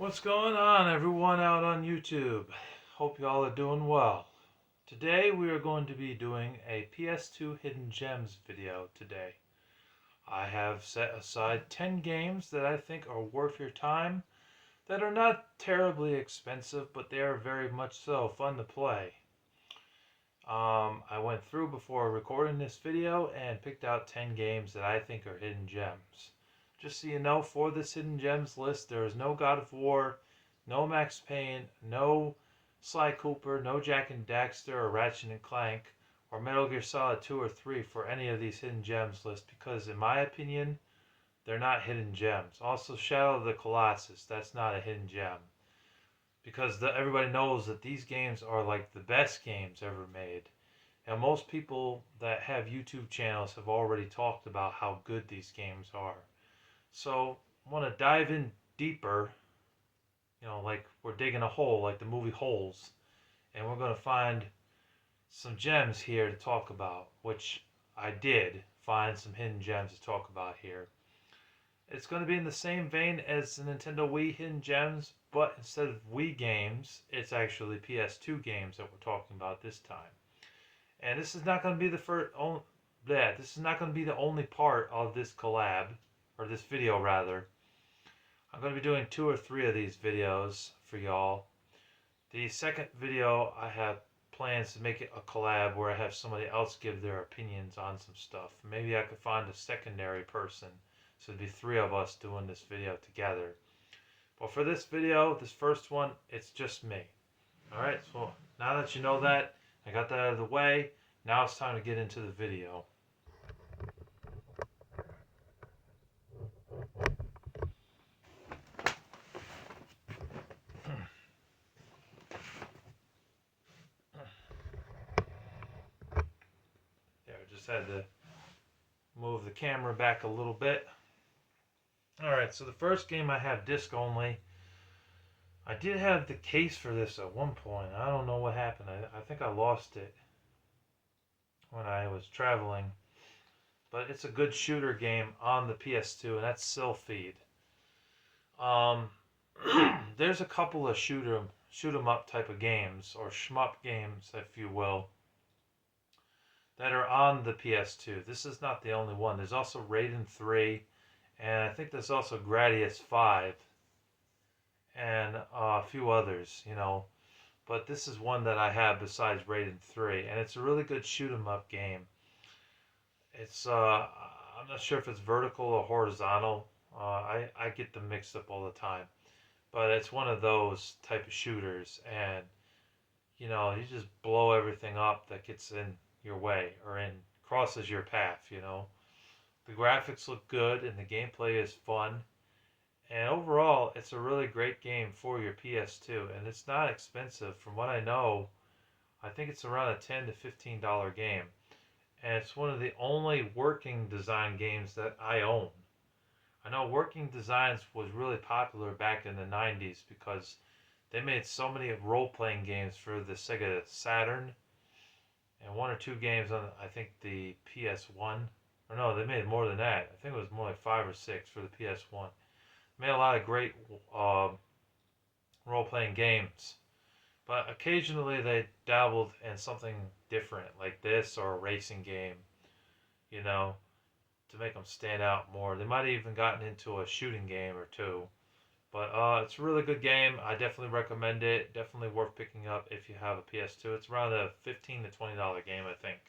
What's going on, everyone out on YouTube? Hope y'all are doing well. Today we are going to be doing a PS2 Hidden Gems video today. I have set aside 10 games that I think are worth your time, that are not terribly expensive, but they are very much so fun to play. I went through before recording this video and picked out 10 games that I think are hidden gems. Just so you know, for this hidden gems list, there is no God of War, no Max Payne, no Sly Cooper, no Jak and Daxter or Ratchet and Clank, or Metal Gear Solid 2 or 3 for any of these hidden gems lists because, in my opinion, they're not hidden gems. Also, Shadow of the Colossus, that's not a hidden gem. Because everybody knows that these games are like the best games ever made. And most people that have YouTube channels have already talked about how good these games are. So, I want to dive in deeper, like we're digging a hole, like the movie Holes, and we're going to find some gems here to talk about, which I did find some hidden gems to talk about here. It's going to be in the same vein as the Nintendo Wii hidden gems, but instead of Wii games, it's actually PS2 games that we're talking about this time. And this is not going to be this is not going to be the only part of this collab, or this video rather. I'm going to be doing 2 or 3 of these videos for y'all. The second video, I have plans to make it a collab where I have somebody else give their opinions on some stuff. Maybe I could find a secondary person, so it'd be 3 of us doing this video together. But for this video, this first one, it's just me. Alright, so now that you know that, I got that out of the way, now it's time to get into the video. There, I just had to move the camera back a little bit. Alright, so the first game I have disc only. I did have the case for this at one point. I don't know what happened. I think I lost it when I was traveling. But it's a good shooter game on the PS2, and that's Sylpheed. There's a couple of shoot 'em up type of games, or shmup games, if you will, that are on the PS2. This is not the only one. There's also Raiden 3, and I think there's also Gradius 5, and a few others, But this is one that I have besides Raiden 3, and it's a really good shoot 'em up game. It's I'm not sure if it's vertical or horizontal. I get them mixed up all the time, but it's one of those type of shooters, and you just blow everything up that gets in your way or crosses your path. The graphics look good and the gameplay is fun, and overall it's a really great game for your PS2, and it's not expensive. From what I know, I think it's around a $10 to $15 game. And it's one of the only working design games that I own. I know Working Designs was really popular back in the 90s because they made so many role-playing games for the Sega Saturn, and 1 or 2 games on, I think, the PS1. Or no, they made more than that. I think it was more like 5 or 6 for the PS1. They made a lot of great role-playing games. But occasionally they dabbled in something different like this or a racing game, to make them stand out more. They might have even gotten into a shooting game or 2. But it's a really good game. I definitely recommend it. Definitely worth picking up if you have a PS2. It's around a $15 to $20 game, I think.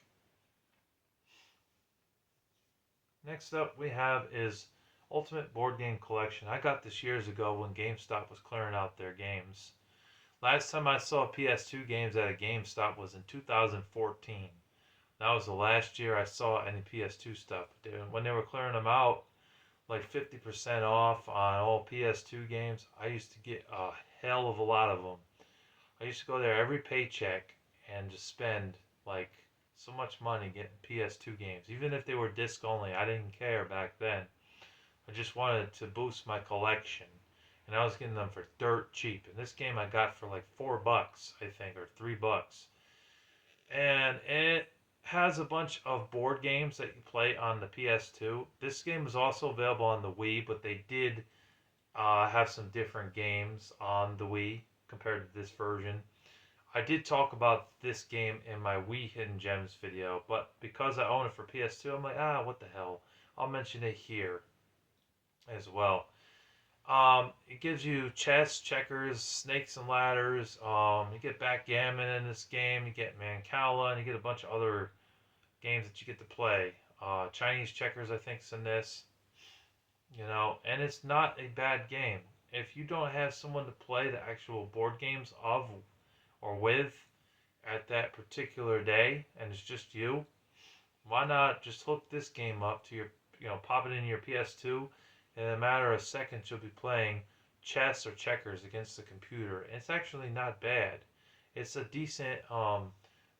Next up we have is Ultimate Board Game Collection. I got this years ago when GameStop was clearing out their games. Last time I saw PS2 games at a GameStop was in 2014. That was the last year I saw any PS2 stuff. When they were clearing them out, like 50% off on all PS2 games, I used to get a hell of a lot of them. I used to go there every paycheck and just spend like so much money getting PS2 games. Even if they were disc only, I didn't care back then. I just wanted to boost my collection. And I was getting them for dirt cheap. And this game I got for like $4, I think, or $3. And it has a bunch of board games that you play on the PS2. This game is also available on the Wii, but they did I have some different games on the Wii compared to this version. I did talk about this game in my Wii Hidden Gems video, but because I own it for PS2, I'm like, what the hell? I'll mention it here as well. It gives you chess, checkers, snakes and ladders. You get backgammon in this game. You get Mancala, and you get a bunch of other games that you get to play. Chinese checkers, I think, is in this. And it's not a bad game. If you don't have someone to play the actual board games of or with at that particular day, and it's just you, why not just hook this game up to your, pop it in your PS2. In a matter of seconds, you'll be playing chess or checkers against the computer. It's actually not bad. It's a decent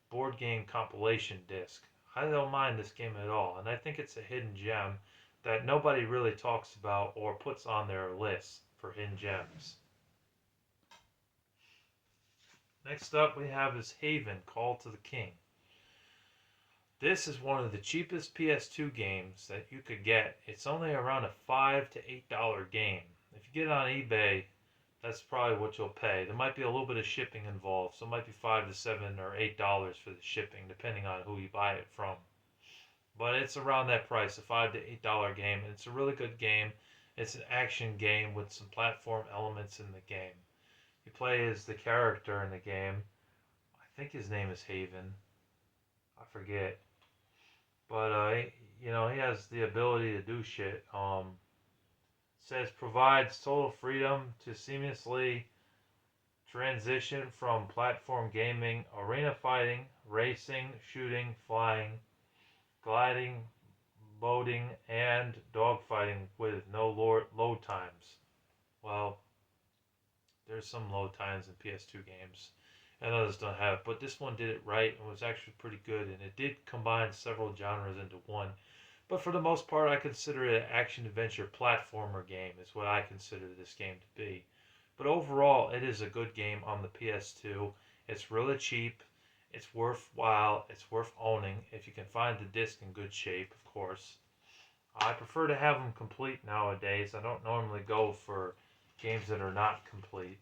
board game compilation disc. I don't mind this game at all, and I think it's a hidden gem that nobody really talks about or puts on their list for hidden gems. Next up, we have is Haven: Call to the King. This is one of the cheapest PS2 games that you could get. It's only around a $5 to $8 game. If you get it on eBay, that's probably what you'll pay. There might be a little bit of shipping involved, so it might be $5 to $7 or $8 for the shipping, depending on who you buy it from. But it's around that price, a $5 to $8 game, and it's a really good game. It's an action game with some platform elements in the game. You play as the character in the game. I think his name is Haven. I forget. But he has the ability to do shit. Says provides total freedom to seamlessly transition from platform gaming, arena fighting, racing, shooting, flying, gliding, boating, and dogfighting with no load times. Well, there's some load times in PS2 games, and others don't have. But this one did it right and was actually pretty good, and it did combine several genres into one. But for the most part, I consider it an action-adventure platformer game is what I consider this game to be. But overall, it is a good game on the PS2. It's really cheap. It's worthwhile. It's worth owning if you can find the disc in good shape, of course. I prefer to have them complete nowadays. I don't normally go for games that are not complete.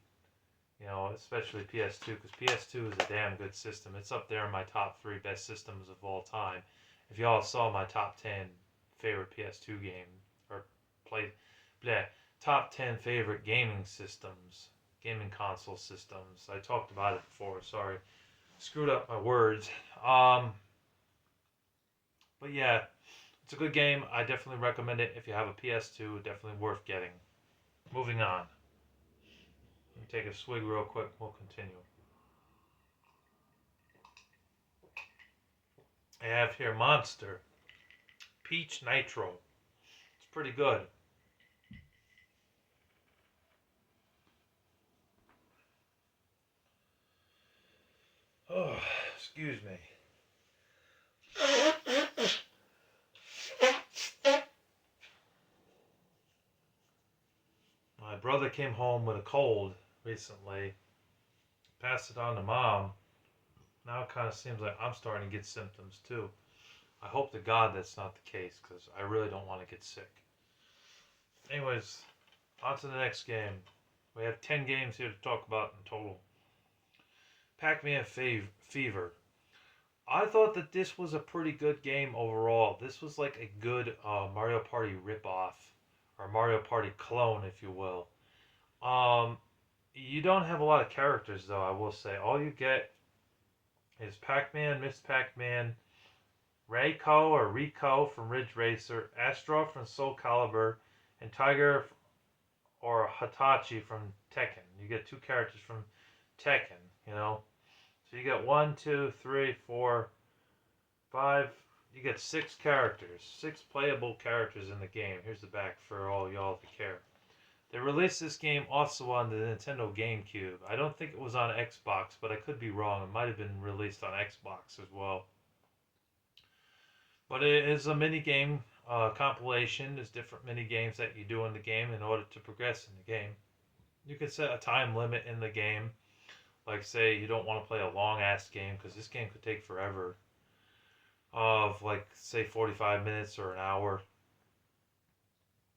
Especially PS2, because PS2 is a damn good system. It's up there in my top 3 best systems of all time. If y'all saw my top 10 favorite PS2 game, or top 10 favorite gaming systems, gaming console systems, I talked about it before, sorry. Screwed up my words. But yeah, it's a good game. I definitely recommend it if you have a PS2, definitely worth getting. Moving on. Let me take a swig real quick. We'll continue. I have here Monster Peach Nitro. It's pretty good. Oh, excuse me. My brother came home with a cold recently. Passed it on to mom. Now it kind of seems like I'm starting to get symptoms too. I hope to God that's not the case, because I really don't want to get sick. Anyways, on to the next game. We have 10 games here to talk about in total. Pac-Man Fever. I thought that this was a pretty good game overall. This was like a good Mario Party ripoff, or Mario Party clone, if you will. You don't have a lot of characters, though, I will say. All you get is Pac-Man, Miss Pac-Man, Rayco or Rico from Ridge Racer, Astro from Soul Calibur, and Tiger or Hitachi from Tekken. You get 2 characters from Tekken, So you get 1, 2, 3, 4, 5. You get 6 characters, 6 playable characters in the game. Here's the back for all y'all to care. They released this game also on the Nintendo GameCube. I don't think it was on Xbox, but I could be wrong. It might have been released on Xbox as well. But it is a mini game compilation. There's different mini games that you do in the game in order to progress in the game. You can set a time limit in the game. Like, say, you don't want to play a long-ass game, because this game could take forever. Of, like, say, 45 minutes or an hour.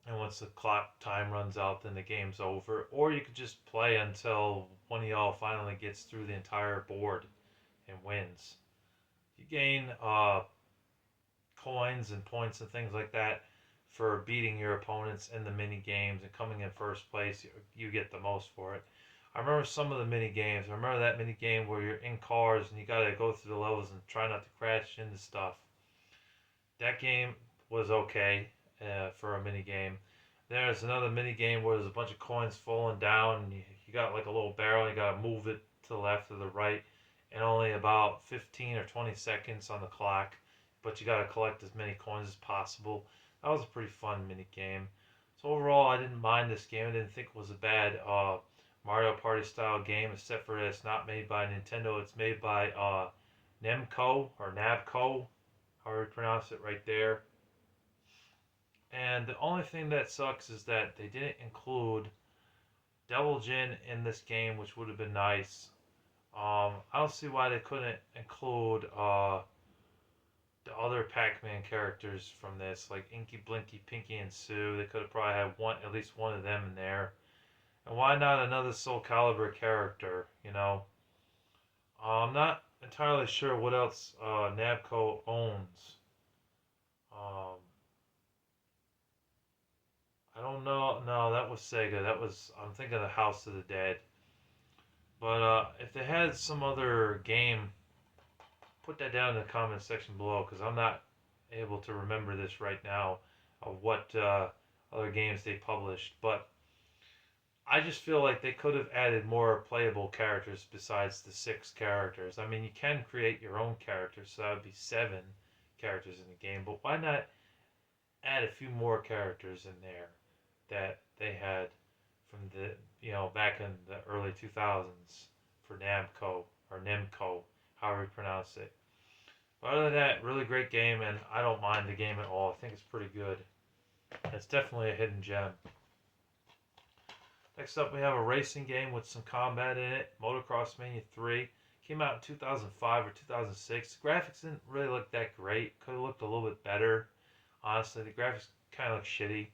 and once the clock time runs out, then the game's over. Or you could just play until one of y'all finally gets through the entire board and wins. You gain coins and points and things like that for beating your opponents in the mini games and coming in first place. You get the most for it. I remember some of the mini games. I remember that mini game where you're in cars and you gotta go through the levels and try not to crash into stuff. That game was okay for a mini game. There's another mini game where there's a bunch of coins falling down and you got like a little barrel and you gotta move it to the left or the right and only about 15 or 20 seconds on the clock, but you gotta collect as many coins as possible. That was a pretty fun mini game. So overall, I didn't mind this game. I didn't think it was a bad Mario Party style game, except for that it's not made by Nintendo. It's made by Nemco or Nabco, however you pronounce it right there. And the only thing that sucks is that they didn't include Devil Jin in this game, which would have been nice. I don't see why they couldn't include the other Pac-Man characters from this, like Inky, Blinky, Pinky, and Sue. They could have probably had at least one of them in there. And why not another Soul Calibur character? You know, I'm not entirely sure what else Namco owns. Um, I don't know. No, that was Sega. I'm thinking of House of the Dead. But if they had some other game, put that down in the comment section below because I'm not able to remember this right now of what other games they published. But I just feel like they could have added more playable characters besides the 6 characters. I mean, you can create your own characters, so that would be 7 characters in the game. But why not add a few more characters in there that they had from the back in the early 2000s for Namco or Nemco, however you pronounce it. But other than that, really great game, and I don't mind the game at all. I think it's pretty good. It's definitely a hidden gem. Next up, we have a racing game with some combat in it. Motocross Mania 3. Came out in 2005 or 2006. The graphics didn't really look that great. Could have looked a little bit better. Honestly, the graphics kind of look shitty.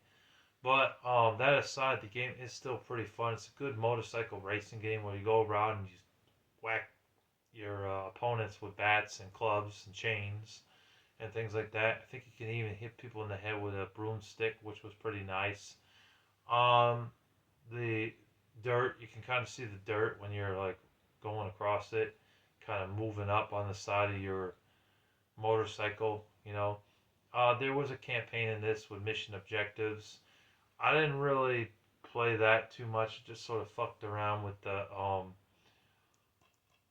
But that aside, the game is still pretty fun. It's a good motorcycle racing game where you go around and you whack your opponents with bats and clubs and chains and things like that. I think you can even hit people in the head with a broomstick, which was pretty nice. The dirt, you can kind of see the dirt when you're like going across it, kind of moving up on the side of your motorcycle, you know. There was a campaign in this with mission objectives. I didn't really play that too much, just sort of fucked around with the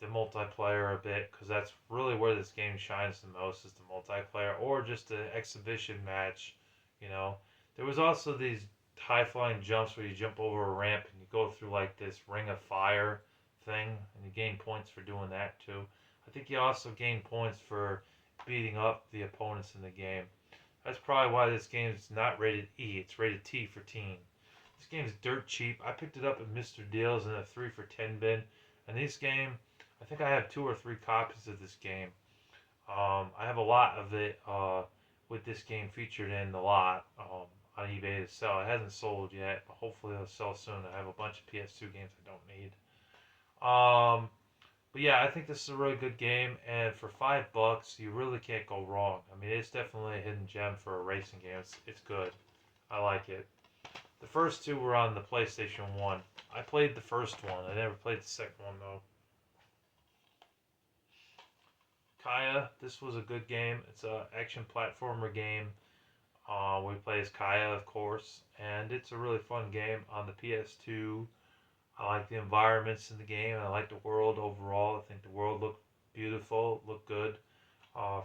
multiplayer a bit, because that's really where this game shines the most, is the multiplayer, or just an exhibition match, you know. There was also these high-flying jumps where you jump over a ramp and you go through like this ring of fire thing, and you gain points for doing that too. I think you also gain points for beating up the opponents in the game. That's probably why this game is not rated E, it's rated T for teen. This game is dirt cheap. I picked it up at Mr. Deals in a 3 for 10 bin, and this game, I think I have 2 or 3 copies of this game. I have a lot of it with this game featured in the lot on eBay to sell. It hasn't sold yet, but hopefully it'll sell soon. I have a bunch of PS2 games I don't need. But yeah, I think this is a really good game, and for $5, you really can't go wrong. I mean, it's definitely a hidden gem for a racing game. It's good. I like it. The first 2 were on the PlayStation 1. I played the first one. I never played the second one, though. Kaya, this was a good game. It's an action platformer game. We play as Kaya, of course, and it's a really fun game on the PS2. I like the environments in the game, and I like the world overall. I think the world looked beautiful, looked good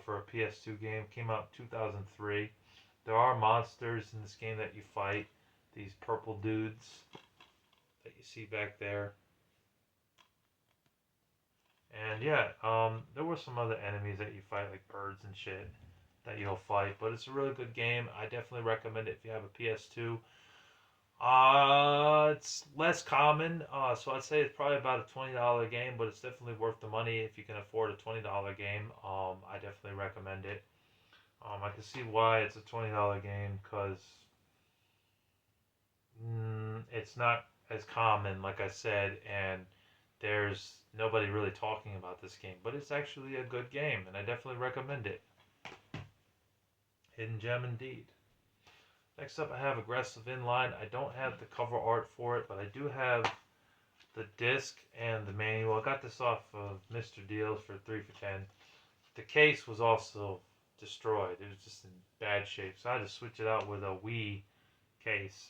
for a PS2 game. Came out in 2003. There are monsters in this game that you fight. These purple dudes that you see back there. And yeah, there were some other enemies that you fight, like birds and shit, that you'll fight. But it's a really good game. I definitely recommend it if you have a PS2. It's less common, so I'd say it's probably about a $20 game, but it's definitely worth the money if you can afford a $20 game. I definitely recommend it. I can see why it's a $20 game, because it's not as common, like I said, and there's nobody really talking about this game, but it's actually a good game, and I definitely recommend it. Hidden gem indeed. Next up, I have Aggressive Inline. I don't have the cover art for it, but I do have the disc and the manual. I got this off of Mr. Deals for 3 for 10. The case was also destroyed. It was just in bad shape, so I had to switch it out with a Wii case.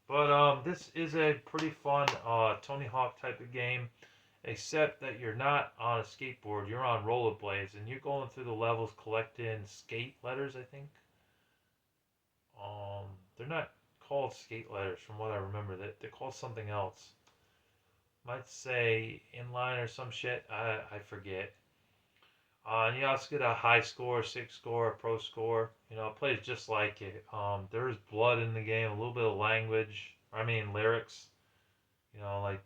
But this is a pretty fun Tony Hawk type of game, except that you're not on a skateboard. You're on rollerblades, and you're going through the levels collecting skate letters, I think. Um, they're not called skate letters from what I remember. They're called something else. Might say inline or some shit. I forget. And you also get a high score, 6 score, a pro score. You know, it plays just like it. There's blood in the game, a little bit of language. I mean, lyrics. You know, like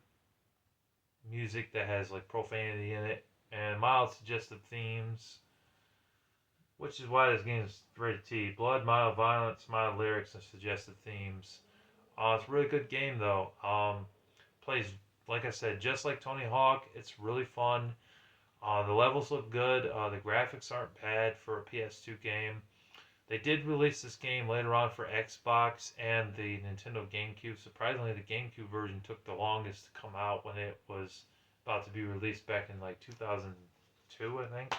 music that has like profanity in it, and mild suggestive themes. Which is why this game is rated T. Blood, mild violence, mild lyrics, and suggestive themes. It's a really good game though. Plays, like I said, just like Tony Hawk. It's really fun. The levels look good. The graphics aren't bad for a PS2 game. They did release this game later on for Xbox and the Nintendo GameCube. Surprisingly, the GameCube version took the longest to come out when it was about to be released back in like 2002, I think.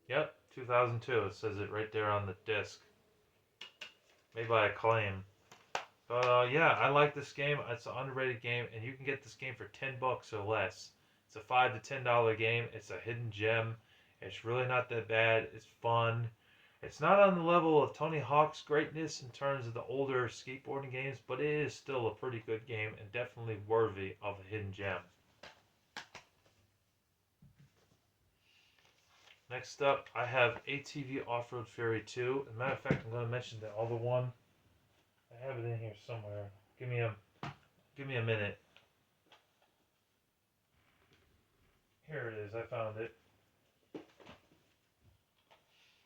Yep, 2002. It says it right there on the disc. Made by Acclaim. But yeah, I like this game. It's an underrated game, and you can get this game for $10 or less. It's a $5 to $10 game. It's a hidden gem. It's really not that bad. It's fun. It's not on the level of Tony Hawk's greatness in terms of the older skateboarding games, but it is still a pretty good game and definitely worthy of a hidden gem. Next up, I have ATV Off-Road Fury 2. As a matter of fact, I'm going to mention the other one. I have it in here somewhere. Give me a minute. Here it is. I found it.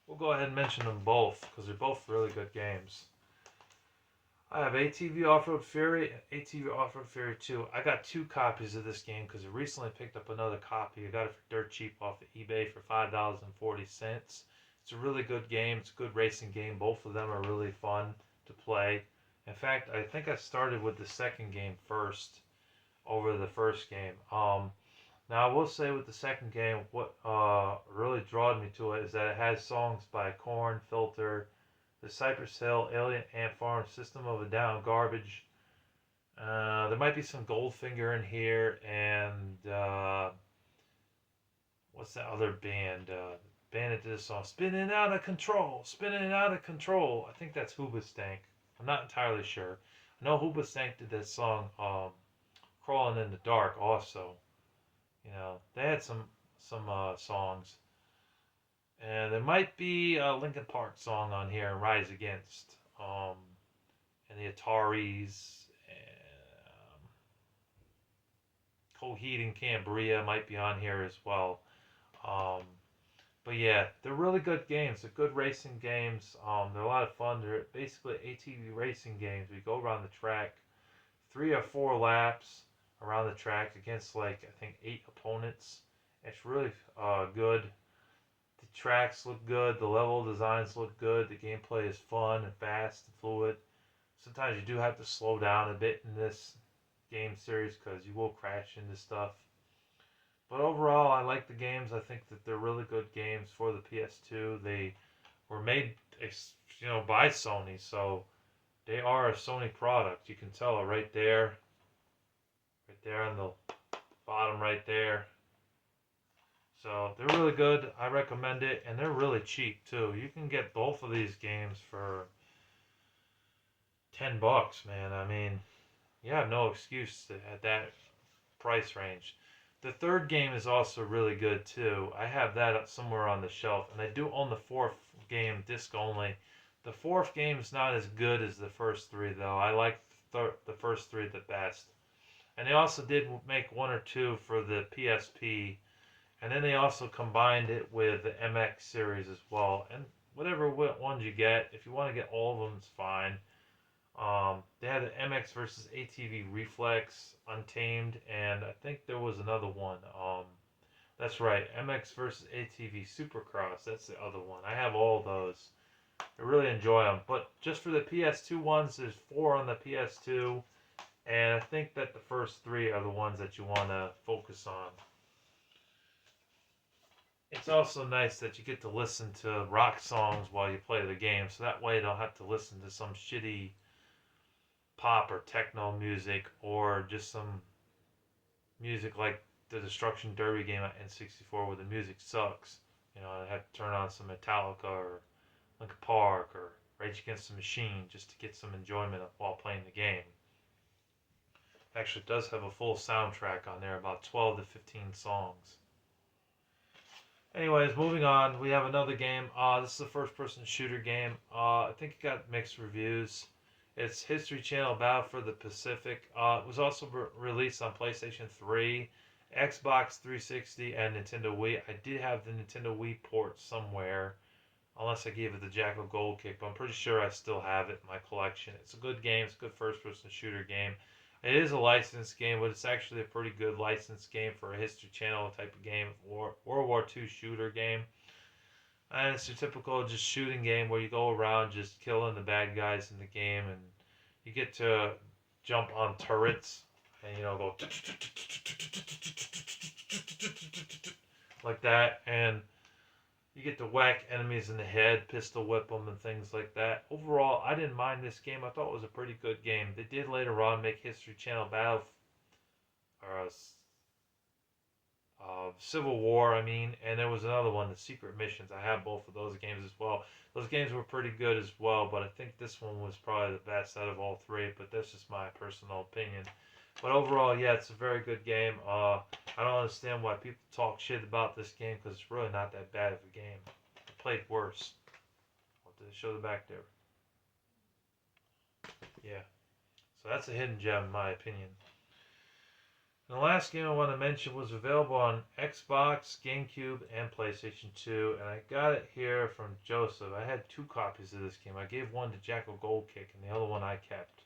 We'll go ahead and mention them both because they're both really good games. I have ATV Off-Road Fury and ATV Off-Road Fury 2. I got 2 copies of this game because I recently picked up another copy. I got it for dirt cheap off of eBay for $5.40. It's a really good game. It's a good racing game. Both of them are really fun to play. In fact, I think I started with the second game first over the first game. Now, I will say with the second game, what really drawed me to it is that it has songs by Korn, Filter, The Cypress Hill, Alien Ant Farm, System of a Down, Garbage. There might be some Goldfinger in here, and what's that other band? Band that did a song, Spinning Out of Control, Spinning Out of Control. I think that's Hoobastank. I'm not entirely sure. I know Hoobastank did that song, Crawling in the Dark, also. You know, they had some songs. And there might be a Linkin Park song on here, Rise Against. And the Ataris. And, Coheed and Cambria might be on here as well. But yeah, they're really good games. They're good racing games. They're a lot of fun. They're basically ATV racing games. We go around the track 3 or 4 laps around the track against like I think 8 opponents. It's really good. The tracks look good. The level designs look good. The gameplay is fun and fast and fluid. Sometimes you do have to slow down a bit in this game series because you will crash into stuff. But overall, I like the games. I think that they're really good games for the PS2. They were made, by Sony, so they are a Sony product. You can tell it right there on the bottom right there. So they're really good. I recommend it, and they're really cheap too. You can get both of these games for $10, man. I mean, you have no excuse at that price range. The third game is also really good too. I have that somewhere on the shelf, and I do own the fourth game disc only. The fourth game is not as good as the first 3 though. I like the first 3 the best. And they also did make 1 or 2 for the PSP, and then they also combined it with the MX series as well. And whatever ones you get. If you want to get all of them, it's fine. They had the MX versus ATV Reflex Untamed, and I think there was another one. That's right, MX versus ATV Supercross. That's the other one. I have all those. I really enjoy them. But just for the PS2 ones, there's 4 on the PS2, and I think that the first 3 are the ones that you want to focus on. It's also nice that you get to listen to rock songs while you play the game, so that way you don't have to listen to some shitty pop or techno music or just some music like the Destruction Derby game at N64 where the music sucks. You know, I had to turn on some Metallica or Linkin Park or Rage Against the Machine just to get some enjoyment while playing the game. Actually, it does have a full soundtrack on there, about 12 to 15 songs. Anyways, moving on, we have another game. This is a first-person shooter game. I think it got mixed reviews. It's History Channel Battle for the Pacific. It was also released on PlayStation 3, Xbox 360, and Nintendo Wii. I did have the Nintendo Wii port somewhere, unless I gave it the Jackal Gold Kick, but I'm pretty sure I still have it in my collection. It's a good game. It's a good first-person shooter game. It is a licensed game, but it's actually a pretty good licensed game for a History Channel type of game, World War II shooter game. And it's your typical just shooting game where you go around just killing the bad guys in the game, and you get to jump on turrets and, you know, go like that, and you get to whack enemies in the head, pistol whip them, and things like that. Overall, I didn't mind this game. I thought it was a pretty good game. They did later on make History Channel Battle, or Civil War, and there was another one, the Secret Missions. I have both of those games as well. Those games were pretty good as well, but I think this one was probably the best out of all 3, but that's just my personal opinion. But overall, yeah, it's a very good game. I don't understand why people talk shit about this game, because it's really not that bad of a game. I played worse. I'll show the back there. Yeah. So that's a hidden gem, in my opinion. And the last game I want to mention was available on Xbox, GameCube, and PlayStation 2, and I got it here from Joseph. I had 2 copies of this game. I gave one to Jackal Gold Kick, and the other one I kept.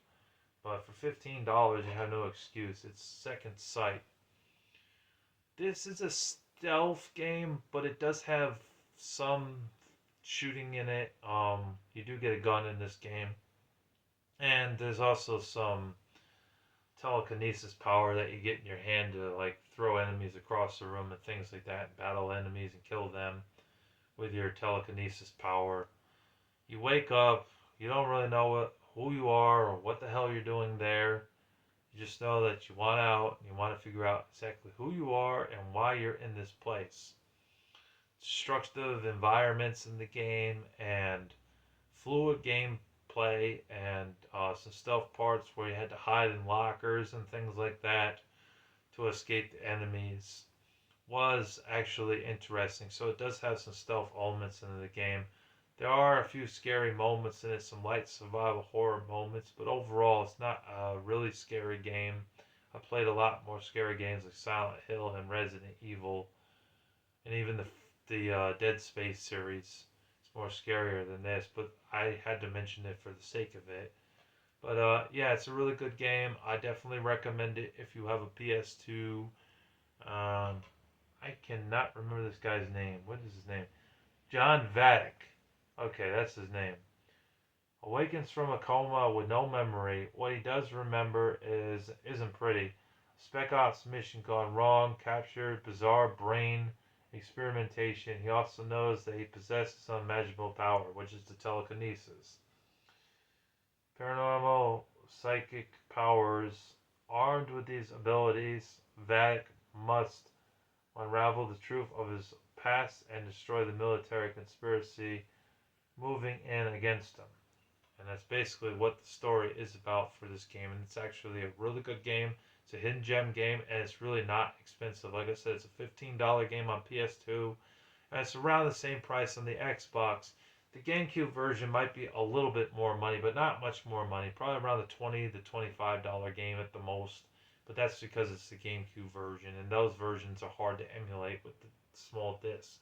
But for $15, you have no excuse. It's Second Sight. This is a stealth game, but it does have some shooting in it. You do get a gun in this game. And there's also some telekinesis power that you get in your hand to, like, throw enemies across the room and things like that, and battle enemies and kill them with your telekinesis power. You wake up, you don't really know who you are or what the hell you're doing there. You just know that you want out, and you want to figure out exactly who you are and why you're in this place. Destructive environments in the game, and fluid gameplay, and some stealth parts where you had to hide in lockers and things like that to escape the enemies was actually interesting. So it does have some stealth elements in the game. There are a few scary moments in it, some light survival horror moments, but overall it's not a really scary game. I played a lot more scary games like Silent Hill and Resident Evil, and even the Dead Space series. It's more scarier than this, but I had to mention it for the sake of it. But yeah, it's a really good game. I definitely recommend it if you have a PS2. I cannot remember this guy's name. What is his name? John Vadek. Okay, that's his name. Awakens from a coma with no memory. What he does remember isn't pretty. Spec Ops mission gone wrong, captured, bizarre brain experimentation. He also knows that he possesses some magical power, which is the telekinesis. Paranormal psychic powers. Armed with these abilities, Vadek must unravel the truth of his past and destroy the military conspiracy moving in against him. And that's basically what the story is about for this game. And it's actually a really good game. It's a hidden gem game, and it's really not expensive. Like I said, it's a $15 game on PS2, and it's around the same price on the Xbox. The GameCube version might be a little bit more money, but not much more money. Probably around the $20 to $25 game at the most. But that's because it's the GameCube version, and those versions are hard to emulate with the small discs.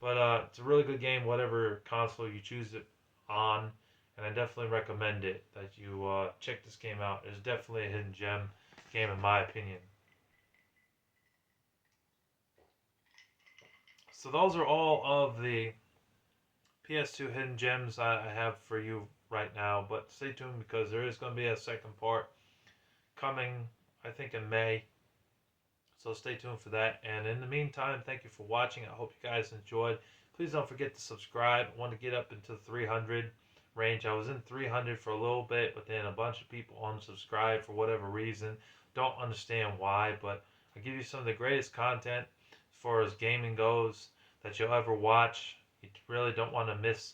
But it's a really good game, whatever console you choose it on, and I definitely recommend it that you check this game out. It's definitely a hidden gem game in my opinion. So those are all of the PS2 hidden gems I have for you right now, but stay tuned because there is going to be a second part coming, I think in May. So stay tuned for that. And in the meantime, thank you for watching. I hope you guys enjoyed. Please don't forget to subscribe. I want to get up into the 300 range. I was in 300 for a little bit, but then a bunch of people unsubscribed for whatever reason. Don't understand why, but I give you some of the greatest content as far as gaming goes that you'll ever watch. You really don't want to miss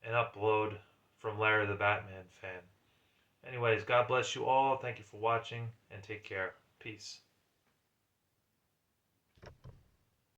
an upload from Larry the Batman fan. Anyways, God bless you all. Thank you for watching and take care. Peace.